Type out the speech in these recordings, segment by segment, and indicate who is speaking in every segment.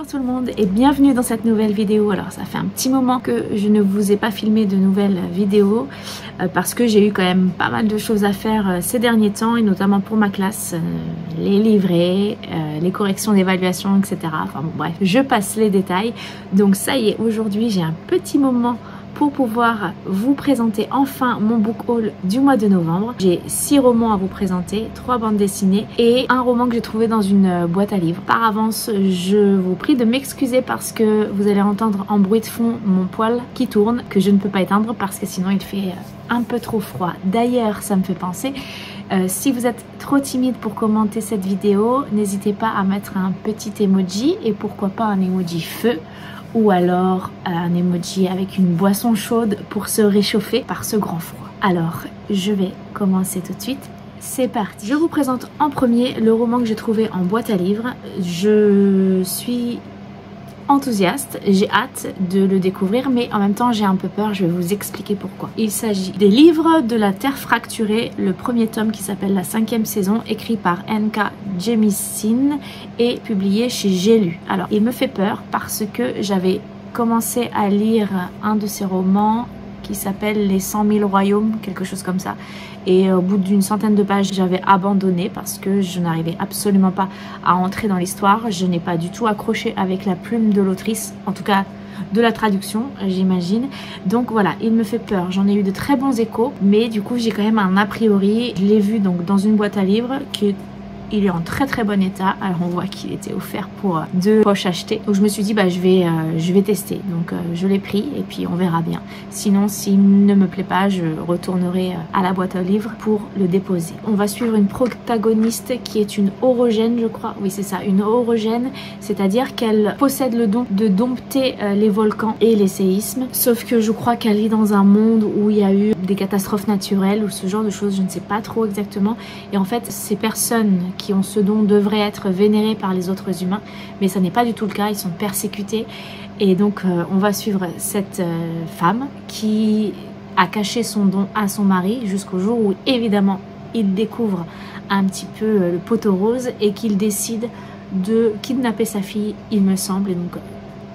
Speaker 1: tout le monde et bienvenue dans cette nouvelle vidéo. Alors ça fait un petit moment que je ne vous ai pas filmé de nouvelles vidéos parce que j'ai eu quand même pas mal de choses à faire ces derniers temps et notamment pour ma classe, les livrets, les corrections d'évaluation, etc. Enfin bon bref, je passe les détails. Donc ça y est, aujourd'hui j'ai un petit moment pour pouvoir vous présenter enfin mon book haul du mois de novembre. J'ai 6 romans à vous présenter, 3 bandes dessinées et un roman que j'ai trouvé dans une boîte à livres. Par avance, je vous prie de m'excuser parce que vous allez entendre en bruit de fond mon poêle qui tourne, que je ne peux pas éteindre parce que sinon il fait un peu trop froid. D'ailleurs, ça me fait penser, si vous êtes trop timide pour commenter cette vidéo, n'hésitez pas à mettre un petit emoji et pourquoi pas un emoji feu, ou alors un emoji avec une boisson chaude pour se réchauffer par ce grand froid. Alors, je vais commencer tout de suite. C'est parti. Je vous présente en premier le roman que j'ai trouvé en boîte à livres. Je suis enthousiaste, j'ai hâte de le découvrir, mais en même temps j'ai un peu peur, je vais vous expliquer pourquoi. Il s'agit des livres de la Terre fracturée, le premier tome qui s'appelle La 5e saison, écrit par N.K. Jemisin et publié chez J'ai lu. Alors il me fait peur parce que j'avais commencé à lire un de ses romans qui s'appelle Les 100 000 royaumes, quelque chose comme ça. Et au bout d'une centaine de pages, j'avais abandonné parce que je n'arrivais absolument pas à entrer dans l'histoire. Je n'ai pas du tout accroché avec la plume de l'autrice, en tout cas de la traduction, j'imagine. Donc voilà, il me fait peur. J'en ai eu de très bons échos, mais du coup, j'ai quand même un a priori. Je l'ai vu donc dans une boîte à livres qui est... Il est en très bon état. Alors on voit qu'il était offert pour 2 poches achetées. Donc je me suis dit bah je vais tester. Donc je l'ai pris et puis on verra bien. Sinon s'il ne me plaît pas, je retournerai à la boîte à livres pour le déposer. On va suivre une protagoniste qui est une orogène, je crois. Oui c'est ça, une orogène. C'est-à-dire qu'elle possède le don de dompter les volcans et les séismes. Sauf que je crois qu'elle est dans un monde où il y a eu des catastrophes naturelles ou ce genre de choses. Je ne sais pas trop exactement. Et en fait ces personnes qui ont ce don devraient être vénérés par les autres humains, mais ça n'est pas du tout le cas, ils sont persécutés. Et donc on va suivre cette femme qui a caché son don à son mari jusqu'au jour où évidemment il découvre un petit peu le poteau rose et qu'il décide de kidnapper sa fille, il me semble, et donc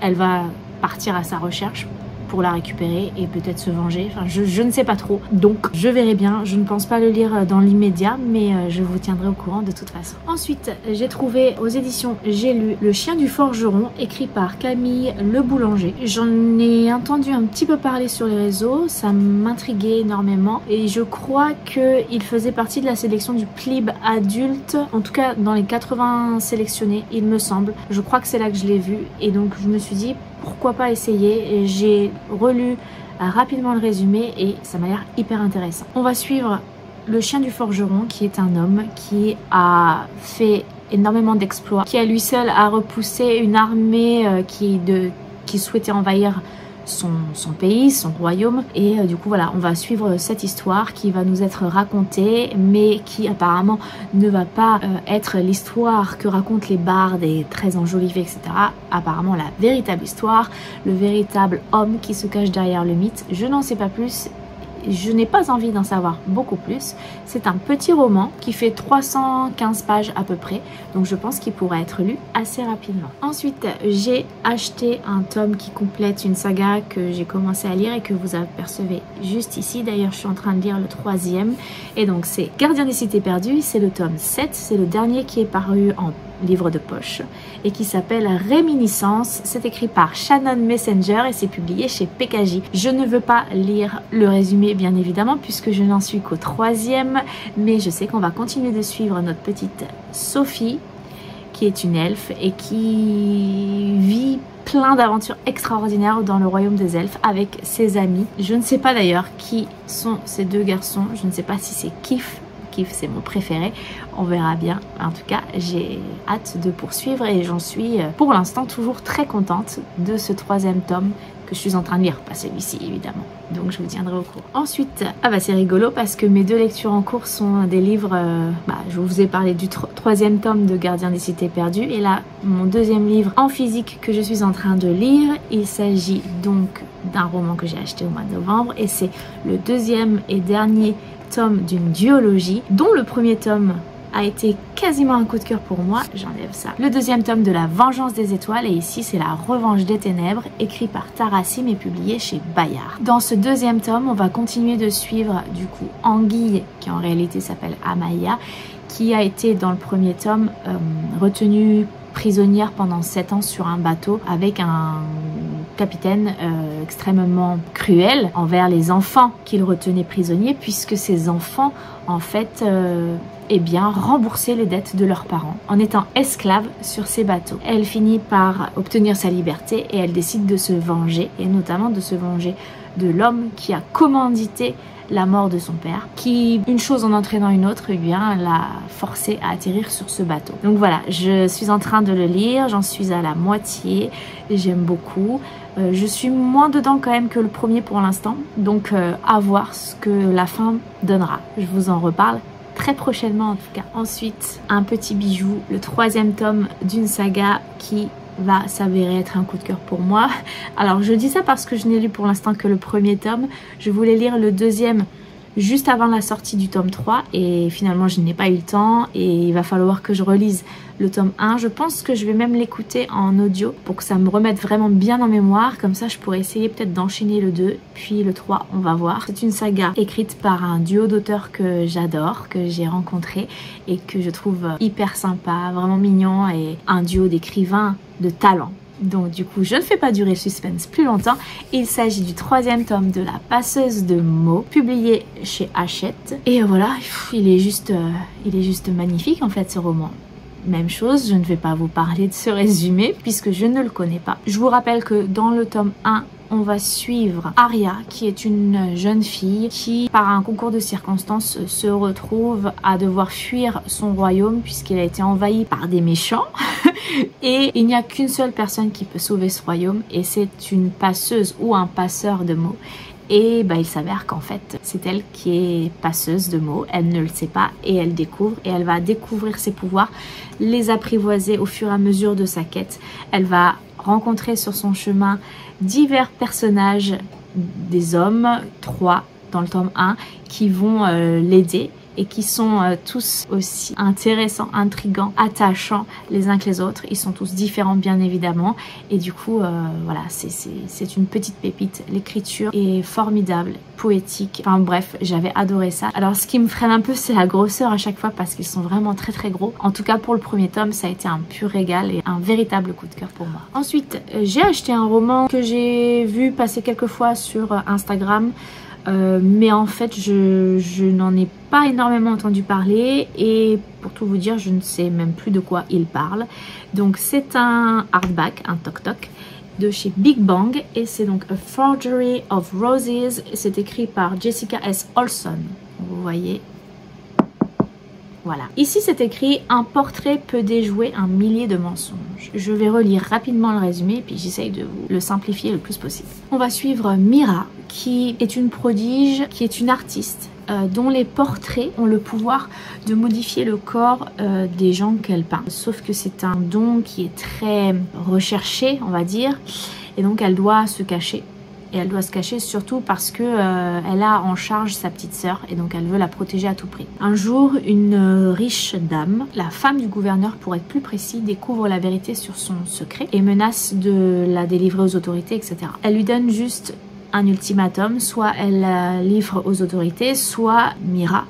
Speaker 1: elle va partir à sa recherche pour la récupérer et peut-être se venger. Enfin, je ne sais pas trop. Donc, je verrai bien. Je ne pense pas le lire dans l'immédiat, mais je vous tiendrai au courant de toute façon. Ensuite, j'ai trouvé aux éditions J'ai lu Le Chien du Forgeron, écrit par Camille Le Boulanger. J'en ai entendu un petit peu parler sur les réseaux. Ça m'intriguait énormément et je crois qu'il faisait partie de la sélection du PLIB adulte. En tout cas, dans les 80 sélectionnés, il me semble. Je crois que c'est là que je l'ai vu et donc je me suis dit pourquoi pas essayer. J'ai relu rapidement le résumé et ça m'a l'air hyper intéressant. On va suivre le chien du forgeron qui est un homme qui a fait énormément d'exploits, qui à lui seul a repoussé une armée qui souhaitait envahir son pays, son royaume. Et du coup voilà, on va suivre cette histoire qui va nous être racontée mais qui apparemment ne va pas être l'histoire que racontent les bardes et très enjolivée, etc. Apparemment la véritable histoire, le véritable homme qui se cache derrière le mythe. Je n'en sais pas plus. Je n'ai pas envie d'en savoir beaucoup plus. C'est un petit roman qui fait 315 pages à peu près. Donc je pense qu'il pourra être lu assez rapidement. Ensuite, j'ai acheté un tome qui complète une saga que j'ai commencé à lire et que vous apercevez juste ici. D'ailleurs, je suis en train de lire le 3e. Et donc c'est Gardien des cités perdues. C'est le tome 7. C'est le dernier qui est paru en livre de poche et qui s'appelle Réminiscence. C'est écrit par Shannon Messenger et c'est publié chez PKJ. Je ne veux pas lire le résumé bien évidemment puisque je n'en suis qu'au 3e, mais je sais qu'on va continuer de suivre notre petite Sophie qui est une elfe et qui vit plein d'aventures extraordinaires dans le royaume des elfes avec ses amis. Je ne sais pas d'ailleurs qui sont ces 2 garçons, je ne sais pas si c'est Kif. C'est mon préféré, on verra bien. En tout cas, j'ai hâte de poursuivre et j'en suis pour l'instant toujours très contente de ce 3e tome que je suis en train de lire, pas celui-ci évidemment. Donc je vous tiendrai au courant. Ensuite, c'est rigolo parce que mes 2 lectures en cours sont des livres, je vous ai parlé du 3e tome de Gardien des cités perdues et là, mon 2e livre en physique que je suis en train de lire, il s'agit donc d'un roman que j'ai acheté au mois de novembre et c'est le 2e et dernier tome d'une duologie dont le premier tome a été quasiment un coup de cœur pour moi, j'enlève ça. Le deuxième tome de La Vengeance des Étoiles, et ici c'est La Revanche des Ténèbres, écrit par Tarassim et publié chez Bayard. Dans ce deuxième tome, on va continuer de suivre du coup Anguille, qui en réalité s'appelle Amaya, qui a été dans le premier tome retenue prisonnière pendant 7 ans sur un bateau avec un capitaine extrêmement cruel envers les enfants qu'il retenait prisonniers, puisque ces enfants en fait eh bien remboursaient les dettes de leurs parents en étant esclaves sur ces bateaux. Elle finit par obtenir sa liberté et elle décide de se venger, et notamment de se venger de l'homme qui a commandité la mort de son père, qui, une chose en entraînant une autre, eh bien, l'a forcé à atterrir sur ce bateau. Donc voilà, je suis en train de le lire, j'en suis à la moitié, et j'aime beaucoup. Je suis moins dedans quand même que le premier pour l'instant, donc à voir ce que la fin donnera. Je vous en reparle très prochainement en tout cas. Ensuite, un petit bijou, le 3e tome d'une saga qui va s'avérer être un coup de cœur pour moi. Alors je dis ça parce que je n'ai lu pour l'instant que le premier tome. Je voulais lire le deuxième juste avant la sortie du tome 3 et finalement je n'ai pas eu le temps et il va falloir que je relise le tome 1. Je pense que je vais même l'écouter en audio pour que ça me remette vraiment bien en mémoire, comme ça je pourrais essayer peut-être d'enchaîner le 2 puis le 3, on va voir. C'est une saga écrite par un duo d'auteurs que j'adore, que j'ai rencontré et que je trouve hyper sympa, vraiment mignon, et un duo d'écrivains de talent. Donc du coup je ne fais pas durer le suspense plus longtemps. Il s'agit du 3e tome de La Passeuse de mots, publié chez Hachette. Et voilà, il est juste magnifique en fait ce roman. Même chose, je ne vais pas vous parler de ce résumé puisque je ne le connais pas. Je vous rappelle que dans le tome 1, on va suivre Aria, qui est une jeune fille qui, par un concours de circonstances, se retrouve à devoir fuir son royaume puisqu'il a été envahi par des méchants. Et il n'y a qu'une seule personne qui peut sauver ce royaume, et c'est une passeuse ou un passeur de mots. Et bah, il s'avère qu'en fait c'est elle qui est passeuse de mots, elle ne le sait pas et elle découvre, et elle va découvrir ses pouvoirs, les apprivoiser au fur et à mesure de sa quête. Elle va rencontrer sur son chemin divers personnages, des hommes, 3 dans le tome 1, qui vont l'aider et qui sont tous aussi intéressants, intrigants, attachants les uns que les autres. Ils sont tous différents bien évidemment, et du coup voilà, c'est une petite pépite. L'écriture est formidable, poétique, enfin bref, j'avais adoré ça. Alors ce qui me freine un peu, c'est la grosseur à chaque fois parce qu'ils sont vraiment très très gros. En tout cas pour le premier tome, ça a été un pur régal et un véritable coup de cœur pour moi. Ensuite, j'ai acheté un roman que j'ai vu passer quelques fois sur Instagram. Mais en fait je n'en ai pas énormément entendu parler, et pour tout vous dire je ne sais même plus de quoi il parle. Donc c'est un hardback, un toc-toc de chez Big Bang, et c'est donc A Forgery of Roses. C'est écrit par Jessica S. Olson, vous voyez. Voilà. Ici c'est écrit « Un portrait peut déjouer un millier de mensonges ». Je vais relire rapidement le résumé et puis j'essaye de vous le simplifier le plus possible. On va suivre Mira, qui est une prodige, qui est une artiste, dont les portraits ont le pouvoir de modifier le corps des gens qu'elle peint. Sauf que c'est un don qui est très recherché, on va dire, et donc elle doit se cacher. Et elle doit se cacher surtout parce que elle a en charge sa petite sœur, et donc elle veut la protéger à tout prix. Un jour, une riche dame, la femme du gouverneur pour être plus précis, découvre la vérité sur son secret et menace de la délivrer aux autorités, etc. Elle lui donne juste un ultimatum, soit elle la livre aux autorités, soit Mira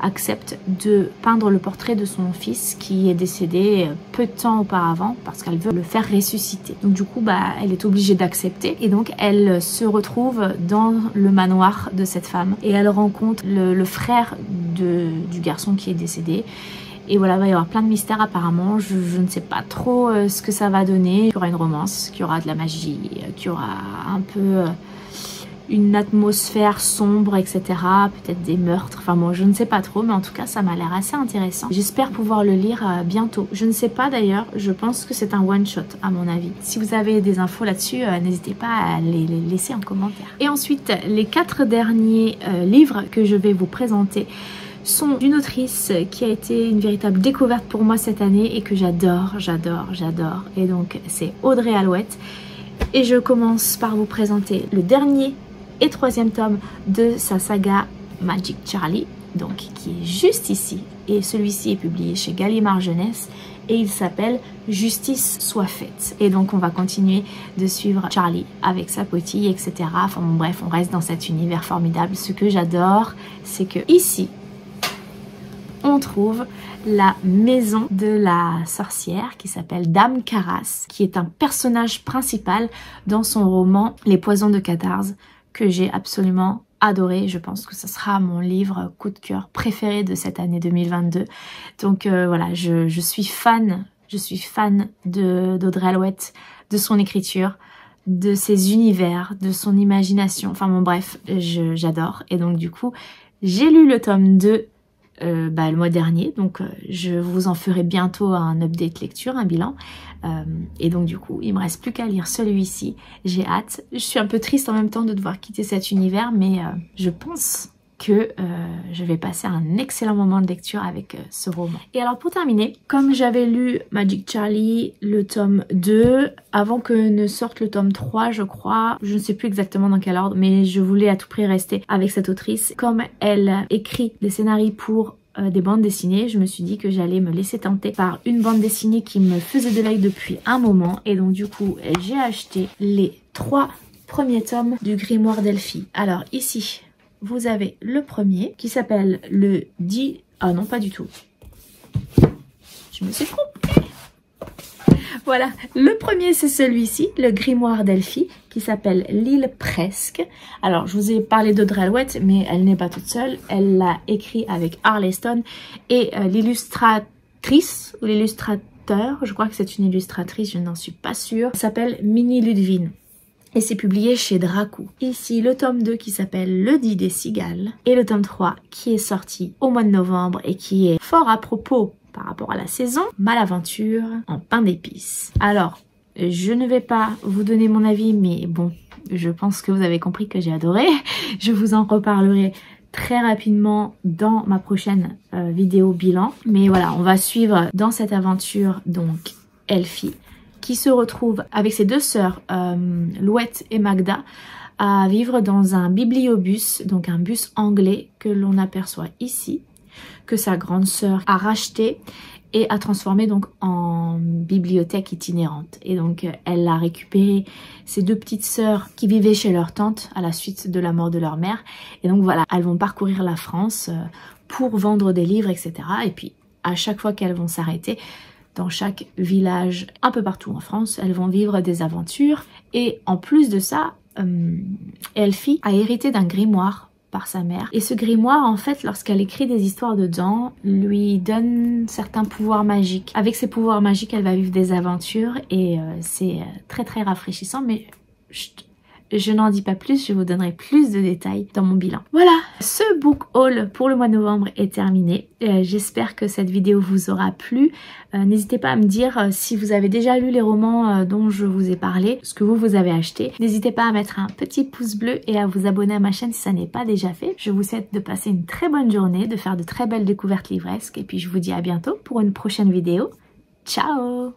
Speaker 1: accepte de peindre le portrait de son fils qui est décédé peu de temps auparavant parce qu'elle veut le faire ressusciter. Donc du coup bah, elle est obligée d'accepter, et donc elle se retrouve dans le manoir de cette femme et elle rencontre le frère du garçon qui est décédé. Et voilà, il va y avoir plein de mystères apparemment, je ne sais pas trop ce que ça va donner. Il y aura une romance, qu'il y aura de la magie, qu'il y aura un peu une atmosphère sombre, etc. Peut-être des meurtres, enfin bon, je ne sais pas trop, mais en tout cas ça m'a l'air assez intéressant. J'espère pouvoir le lire bientôt. Je ne sais pas d'ailleurs, je pense que c'est un one shot à mon avis. Si vous avez des infos là-dessus, n'hésitez pas à les laisser en commentaire. Et ensuite, les 4 derniers livres que je vais vous présenter sont d'une autrice qui a été une véritable découverte pour moi cette année et que j'adore. Et donc c'est Audrey Alouette. Et je commence par vous présenter le dernier et 3e tome de sa saga Magic Charlie, donc qui est juste ici. et celui-ci est publié chez Gallimard Jeunesse et il s'appelle Justice soit faite. Et donc on va continuer de suivre Charlie avec sa potille, etc. Enfin bon, bref, on reste dans cet univers formidable. Ce que j'adore, c'est que ici, on trouve la maison de la sorcière qui s'appelle Dame Carras, qui est un personnage principal dans son roman Les Poisons de Catarse, que j'ai absolument adoré. Je pense que ce sera mon livre coup de cœur préféré de cette année 2022. Donc voilà, je suis fan d'Audrey Alouette, de son écriture, de ses univers, de son imagination. Enfin bon bref, j'adore. Et donc du coup, j'ai lu le tome 2 le mois dernier, donc je vous en ferai bientôt un update lecture, un bilan, et donc du coup il me reste plus qu'à lire celui-ci. J'ai hâte, je suis un peu triste en même temps de devoir quitter cet univers, mais je pense que je vais passer un excellent moment de lecture avec ce roman. Et alors pour terminer, comme j'avais lu Magic Charlie, le tome 2, avant que ne sorte le tome 3 je crois, je ne sais plus exactement dans quel ordre, mais je voulais à tout prix rester avec cette autrice. Comme elle écrit des scénarios pour des bandes dessinées, je me suis dit que j'allais me laisser tenter par une bande dessinée qui me faisait de l'œil depuis un moment, et donc du coup j'ai acheté les 3 premiers tomes du Grimoire d'Elphie. Alors ici, vous avez le premier qui s'appelle le 10... Ah non, pas du tout. Je me suis trompée. Voilà, le premier c'est celui-ci, le Grimoire d'Elphie, qui s'appelle L'île presque. Alors, je vous ai parlé d'Audrey Alouette, mais elle n'est pas toute seule. Elle l'a écrit avec Harley Stone et l'illustratrice ou l'illustrateur, je crois que c'est une illustratrice, je n'en suis pas sûre, s'appelle Minnie Ludwin. Et c'est publié chez Dracou. Ici, le tome 2 qui s'appelle Le Dit des Cigales. Et le tome 3 qui est sorti au mois de novembre et qui est fort à propos par rapport à la saison. Malaventure en pain d'épices. Alors, je ne vais pas vous donner mon avis, mais bon, je pense que vous avez compris que j'ai adoré. Je vous en reparlerai très rapidement dans ma prochaine vidéo bilan. Mais voilà, on va suivre dans cette aventure donc Elphie, qui se retrouve avec ses deux sœurs, Louette et Magda, à vivre dans un bibliobus, donc un bus anglais que l'on aperçoit ici, que sa grande sœur a racheté et a transformé donc en bibliothèque itinérante. Et donc elle a récupéré ses 2 petites sœurs qui vivaient chez leur tante à la suite de la mort de leur mère. Et donc voilà, elles vont parcourir la France pour vendre des livres, etc. Et puis à chaque fois qu'elles vont s'arrêter, dans chaque village, un peu partout en France, elles vont vivre des aventures. Et en plus de ça, Elphie a hérité d'un grimoire par sa mère. Et ce grimoire, en fait, lorsqu'elle écrit des histoires dedans, lui donne certains pouvoirs magiques. Avec ces pouvoirs magiques, elle va vivre des aventures et c'est très très rafraîchissant. Mais chut, je n'en dis pas plus, je vous donnerai plus de détails dans mon bilan. Voilà, ce book haul pour le mois de novembre est terminé. J'espère que cette vidéo vous aura plu. N'hésitez pas à me dire si vous avez déjà lu les romans dont je vous ai parlé, ce que vous avez acheté. N'hésitez pas à mettre un petit pouce bleu et à vous abonner à ma chaîne si ça n'est pas déjà fait. Je vous souhaite de passer une très bonne journée, de faire de très belles découvertes livresques et puis je vous dis à bientôt pour une prochaine vidéo. Ciao!